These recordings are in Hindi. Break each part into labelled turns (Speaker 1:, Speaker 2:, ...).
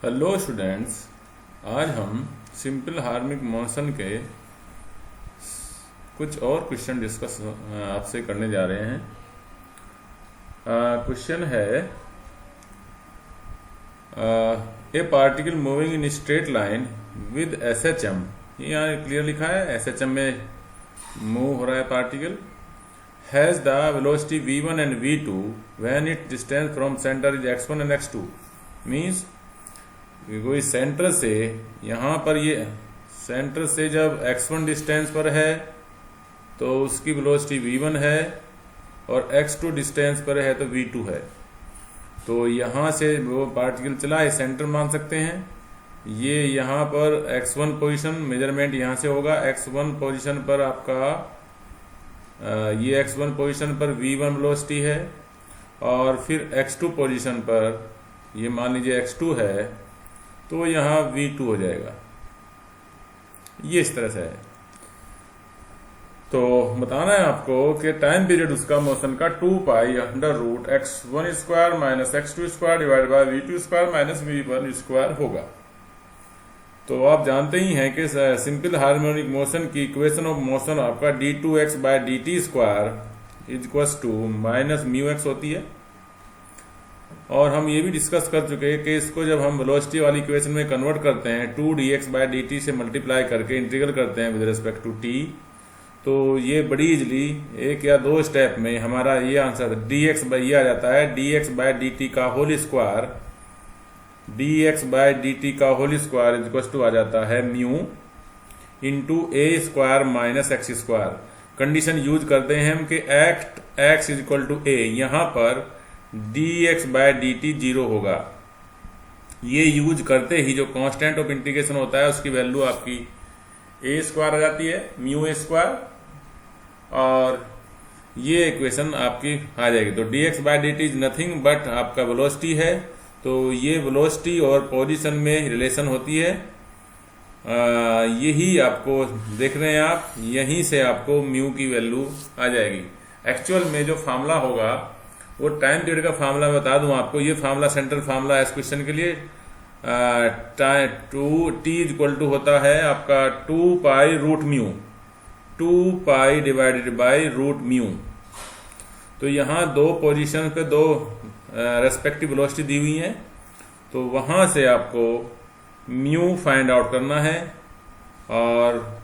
Speaker 1: हेलो स्टूडेंट्स, आज हम सिंपल हार्मोनिक मोशन के कुछ और क्वेश्चन डिस्कस आपसे करने जा रहे हैं। क्वेश्चन है ए particle moving in straight line with SHM। यहाँ क्लियर लिखा है SHM में मूव हो रहा है particle. Has the velocity v1 and v2 when it distance from centre is x1 and x2। Means कोई सेंटर से यहाँ पर ये सेंटर से जब x1 डिस्टेंस पर है तो उसकी वेलोसिटी v1 है और x2 डिस्टेंस पर है तो v2 है। तो यहाँ से वो पार्टिकल चला है, सेंटर मान सकते हैं। ये यहाँ पर x1 पोजीशन मेजरमेंट यहाँ से होगा। x1 पोजीशन पर आपका ये x1 पोजीशन पर v1 वेलोसिटी है और फिर x2 पोजीशन पर ये मान लीजिए x2 है तो यहाँ v2 हो जाएगा। ये इस तरह से है। तो बताना है आपको कि टाइम पीरियड उसका मोशन का 2 pi under root x1 square minus x2 square divide by v2 square minus v1 square होगा। तो आप जानते ही हैं कि सिंपल हार्मोनिक मोशन की इक्वेशन ऑफ मोशन आपका d2x by dt square is equal to minus mu x होती है। और हम ये भी डिस्कस कर चुके हैं कि इसको जब हम वेलोसिटी वाली इक्वेशन में कन्वर्ट करते हैं 2dx बाय dt से मल्टीप्लाई करके इंटीग्रल करते हैं विद रिस्पेक्ट टू t, तो ये बड़ी इजली एक या दो स्टेप में हमारा ये आंसर dx बाय ये आ जाता है dx बाय dt का whole square. dx by dt का whole square is equal to आ जाता है mu into a square minus x square. Condition use करते हैं हम कि x is equal to a। यहाँ पर dx बाय dt 0 होगा। ये यूज करते ही जो कांस्टेंट ऑफ इंटीग्रेशन होता है उसकी वैल्यू आपकी a स्क्वायर आ जाती है म्यू a स्क्वायर, और ये इक्वेशन आपकी आ जाएगी। तो dx by dt is nothing but आपका वेलोसिटी है। तो ये वेलोसिटी और पोजीशन में रिलेशन होती है। यही आपको देख रहे हैं आप, यहीं से आपको म्यू की वैल्यू आ जाएगी। एक्चुअल में जो फार्मूला होगा वो टाइम पीरियड का फार्मूला बता दूं आपको। ये फार्मूला सेंट्रल फार्मूला है इस क्वेश्चन के लिए। t इक्वल टू होता है आपका 2 pi root mu, 2 pi divided by root mu. तो यहाँ दो पोजीशन पे दो रेस्पेक्टिव वेलोसिटी दी हुई है, तो वहां से आपको म्यू फाइंड आउट करना है और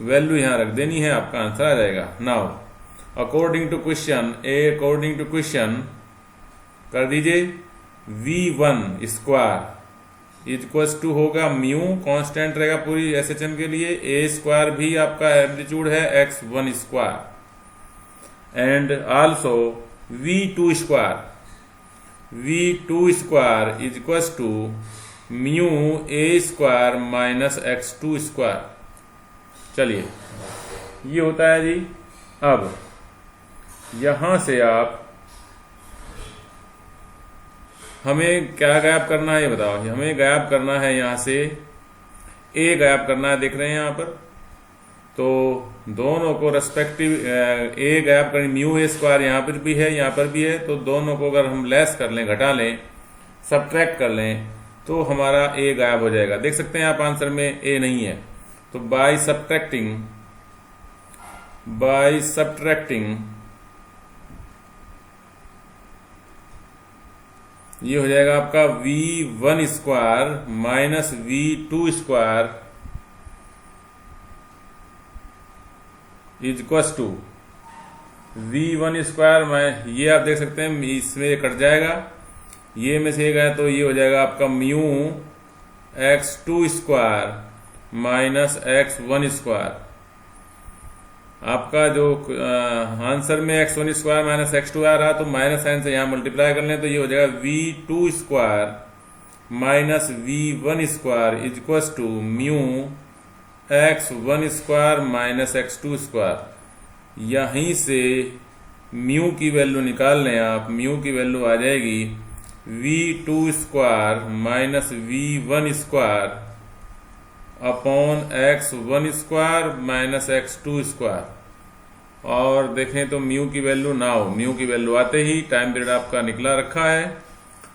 Speaker 1: वैल्यू यहाँ रख देनी है, आपका आंसर आ जाएगा। नाउ अकॉर्डिंग टू क्वेश्चन कर दीजिए v1 square is equal to होगा म्यू, कांस्टेंट रहेगा पूरी SHM के लिए। a स्क्वायर भी आपका एम्पलीट्यूड है x1 square and also v2 square is equal to mu a square minus x2 square. चलिए ये होता है जी। अब यहां से आप हमें क्या गायब करना है ये बताओ। हमें गायब करना है यहां से a गायब करना है, देख रहे हैं यहां पर। तो दोनों को रेस्पेक्टिव a गायब करें, म्यू a स्क्वायर यहां पर भी है यहां पर भी है, तो दोनों को अगर हम लेस कर लें, घटा लें, सब्ट्रैक्ट कर लें तो हमारा a गायब हो जाएगा। देख सकते हैं आप आंसर में a नहीं है। तो बाय सब्ट्रैक्टिंग ये हो जाएगा आपका v1 square minus v2 square is equal to v1 square. ये आप देख सकते हैं इसमें ये कट जाएगा, ये में से गया तो ये हो जाएगा आपका mu x2 square minus x1 square. आपका जो आंसर में x1 स्क्वायर माइनस x2 आ रहा तो माइनस साइन से यहां मल्टीप्लाई कर लें तो ये हो जाएगा v2 square minus v1 square is equal to mu x1 square minus x2 square. यहीं से म्यू की वैल्यू निकाल लें आप। म्यू की वैल्यू आ जाएगी v2 square minus v1 square upon x1 square minus x2 square. और देखें तो म्यू की वैल्यू म्यू की वैल्यू आते ही टाइम पीरियड आपका निकला रखा है।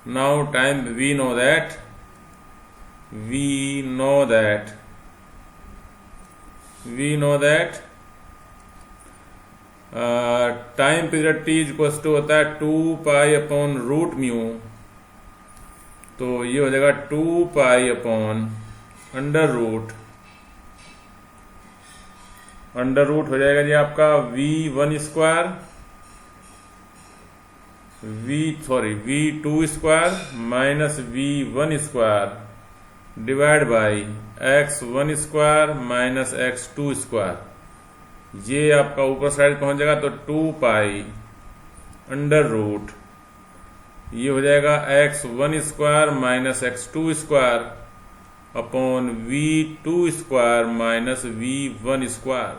Speaker 1: Now time we know that we know that time period T equals to होता है 2 पाई अपॉन रूट म्यू, तो ये हो जाएगा 2 पाई अपॉन अंडर रूट हो जाएगा जी आपका v1 square v2 square minus v1 square divide by x1 square minus x2 square. ये आपका ऊपर साइड पहुंच जाएगा तो 2 पाई अंडर रूट, ये हो जाएगा x1 square minus x2 square upon v2 square minus v1 square.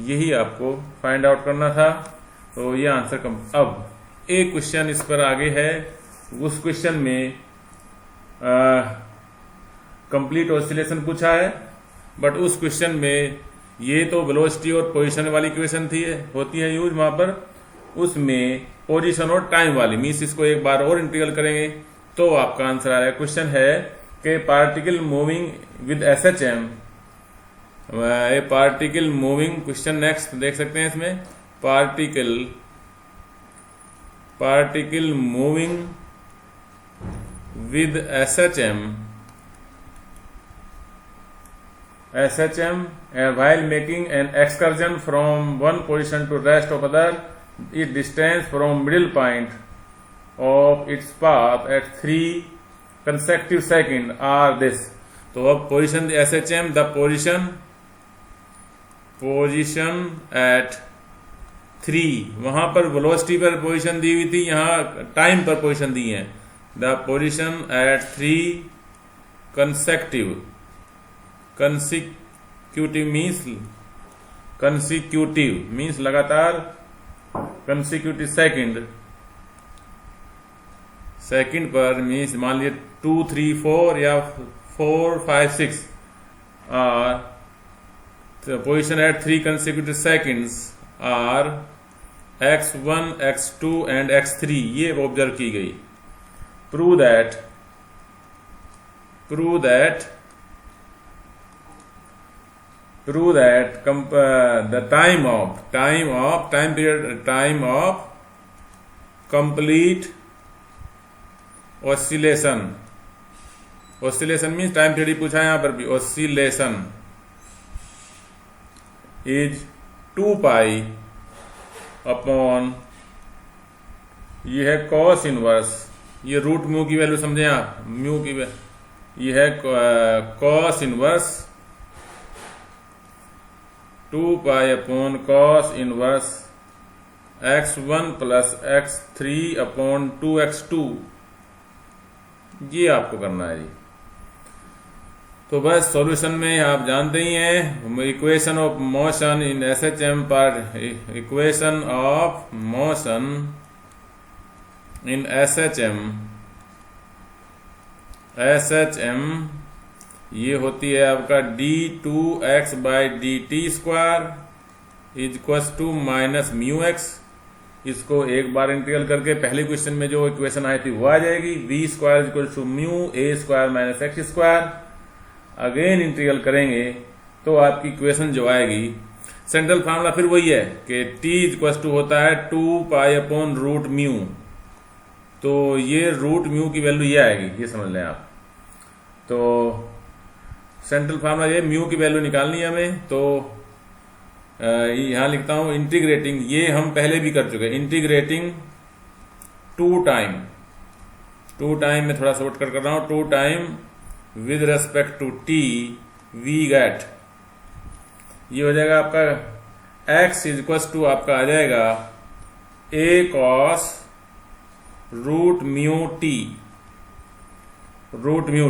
Speaker 1: यही आपको फाइंड आउट करना था। तो ये आंसर कम। अब एक क्वेश्चन इस पर आगे है, उस क्वेश्चन में कंप्लीट ऑसिलेशन पूछा है, बट उस क्वेश्चन में ये तो वेलोसिटी और पोजीशन वाली इक्वेशन होती है यूज वहां पर, उसमें पोजीशन और टाइम वाली मीन्स इसको एक बार और इंटीग्रल करेंगे तो आपका आंसर आ रहा है। क्वेश्चन है कि particle moving with SHM, A particle moving, question next देख सकते हैं इसमें, particle moving with SHM while making an excursion from one position to rest of other, its distance from middle point of its path at 3 consecutive seconds are this। तो अब position SHM, the position at 3, वहां पर वेलोसिटी पर पोजिशन दी हुई थी, यहां टाइम पर पोजिशन दी है। The position at 3 consecutive means लगातार, कंसिक्यूटिव सेकंड पर मीन्स मान लीजिए 2, 3, 4 या 4, 5, 6 are position at 3 consecutive seconds are x1, x2 and x3, ये ऑब्जर्व की गई। Prove that the time of complete oscillation means time period पूछा है यहां पर भी, oscillation is 2 पाई अपॉन, ये है cos इनवर्स, ये रूट म्यू की वैल्यू समझे आप, म्यू की ये है cos inverse 2 pi upon cos inverse x1 plus x3 upon 2x2, ये आपको करना है जी। तो बस सॉल्यूशन में आप जानते ही हैं, equation of motion in SHM पर, equation of motion in SHM ये होती है आपका d2x by dt square is equals to minus mu x. इसको एक बार इंटीग्रल करके पहले क्वेश्चन में जो इक्वेशन आई थी वो आ जाएगी, v square equal to mu a square minus x square. Again integral करेंगे तो आपकी इक्वेशन जो आएगी, सेंट्रल फार्मूला फिर वही है कि t इक्वल टू होता है 2 पाई अपॉन रूट म्यू, तो ये रूट म्यू की वैल्यू ये आएगी, ये समझ लें आप। तो सेंट्रल फार्मूला ये, म्यू की वैल्यू निकालनी है हमें, तो यहां लिखता हूं इंटीग्रेटिंग, ये हम पहले भी कर चुके हैं, इंटीग्रेटिंग टू टाइम में थोड़ा शॉर्ट कर रहा हूं, 2 time with respect to T we get, ये हो जाएगा आपका x इज इक्वल टू आपका आ जाएगा a cos root mu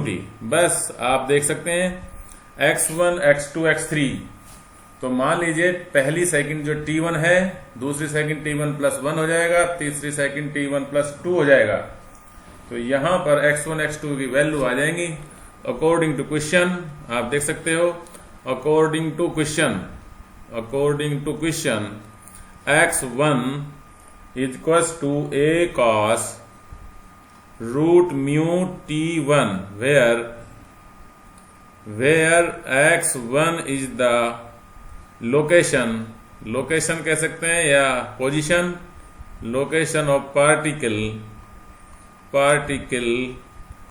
Speaker 1: T. बस आप देख सकते हैं x1, x2, x3, तो मान लीजिए पहली सेकंड जो t1 है, दूसरी सेकंड t1 प्लस 1 हो जाएगा, तीसरी सेकंड t1 प्लस 2 हो जाएगा। तो यहां पर x1, x2 की वैल्यू आ जाएंगी अकॉर्डिंग टू क्वेश्चन, आप देख सकते हो, according to question x1 is equal to a cos root mu T1 where x1 is the location कह सकते हैं या location of particle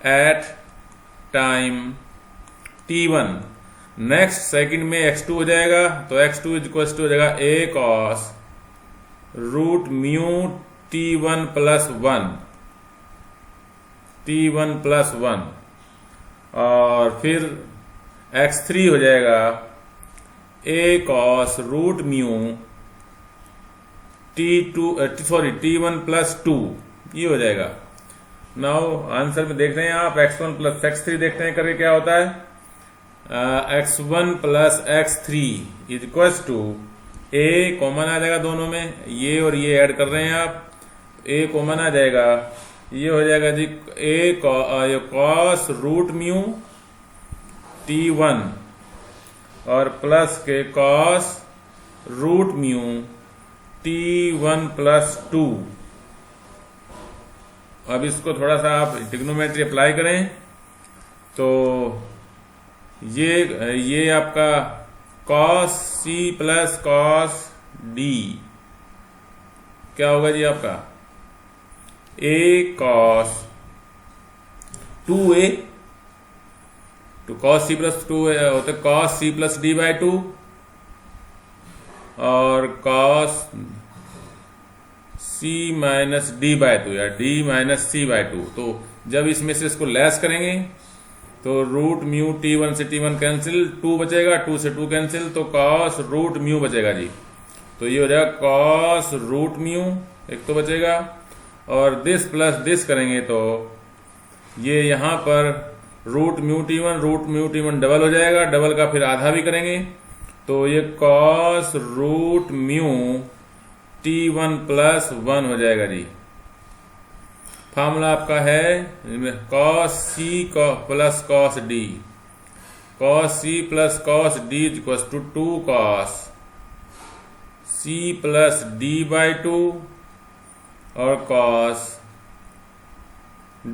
Speaker 1: at time T1। Next second में x2 हो जाएगा, तो x2 इक्वल टू हो जाएगा a cos root mu T1 plus 1 और फिर x3 हो जाएगा a cos root mu T1 plus 2, ये हो जाएगा। नाउ आंसर में देख रहे हैं आप x1 प्लस x3 देखते हैं करके क्या होता है। x1 plus x3 is equal to a common आ जाएगा दोनों में, ये और ये ऐड कर रहे हैं आप, a कॉमन आ जाएगा, ये हो जाएगा जी a cos root mu T1 और प्लस के cos root mu T1 plus 2। अब इसको थोड़ा सा आप ट्रिग्नोमेट्री अप्लाई करें तो ये आपका cos C plus cos D क्या होगा जी आपका a cos 2a तो cos C प्लस 2 होता है cos C plus D by 2 और cos C minus D by 2 या D माइनस C बाय 2। तो जब इसमें से इसको लेस करेंगे तो रूट म्यू T1 से T1 कैंसिल, 2 बचेगा, 2 से 2 कैंसिल, तो cos रूट म्यू बचेगा जी। तो ये हो जाएगा cos रूट म्यू, एक तो बचेगा, और दिस प्लस दिस करेंगे तो ये यहां पर रूट म्यू T1 डबल हो जाएगा, डबल का फिर आधा भी करेंगे तो ये cos root mu T1 plus 1 हो जाएगा जी। फार्मूला आपका है cos C plus cos D, cos C plus cos D equal to 2 cos C plus D by 2 और cos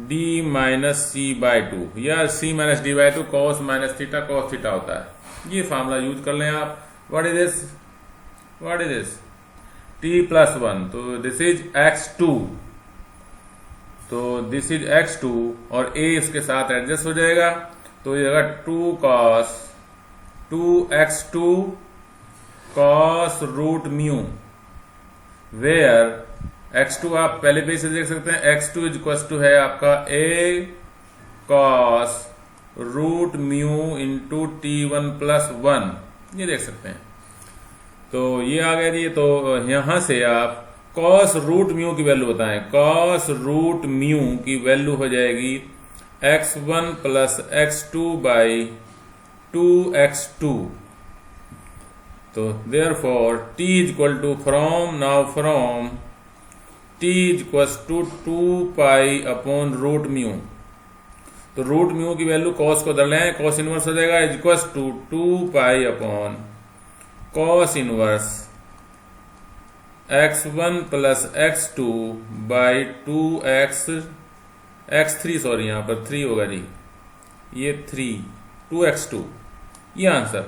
Speaker 1: D minus C by 2 या C minus D by 2 cos minus theta cos theta होता है। ये फार्मूला यूज कर लें आप। What is this T plus 1, तो दिस इज x2, तो दिस इज x2 और a इसके साथ एडजस्ट हो जाएगा तो ये होगा 2 cos 2x2 cos root mu where x2 आप पहले पेज से देख सकते हैं, x2 इक्वल टू है आपका a cos root mu into T1 plus 1, ये देख सकते हैं। तो ये आ गया जी। तो यहां से आप cos रूट म्यू की वैल्यू बताएं। cos रूट म्यू की वैल्यू हो जाएगी x1 plus x2 by 2x2। तो therefore t equal to from t equal to 2 pi upon root mu. तो रूट म्यू की वैल्यू cos को दर लें, cos इनवर्स हो जाएगा equal to 2 pi upon cos inverse x1 plus x2 by 2x3 sorry यहाँ पर 3 होगा जी, ये 2x2, ये आंसर।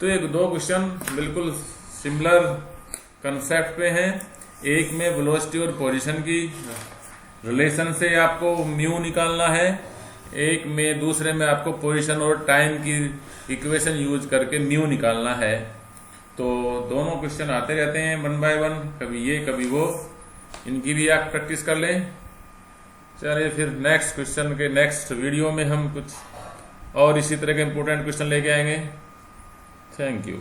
Speaker 1: तो ये दो क्वेश्चन बिल्कुल सिमिलर कंसेप्ट पे हैं। एक में वेलोसिटी और पोजीशन की रिलेशन से आपको म्यू निकालना है, एक में दूसरे में आपको पोजीशन और टाइम की इक्वेशन यूज करके म्यू निकालना है। तो दोनों क्वेश्चन आते रहते हैं 1 बाय 1, कभी ये कभी वो, इनकी भी आप प्रैक्टिस कर लें। चलिए फिर नेक्स्ट क्वेश्चन के नेक्स्ट वीडियो में हम कुछ और इसी तरह के इंपॉर्टेंट क्वेश्चन लेके आएंगे। Thank you.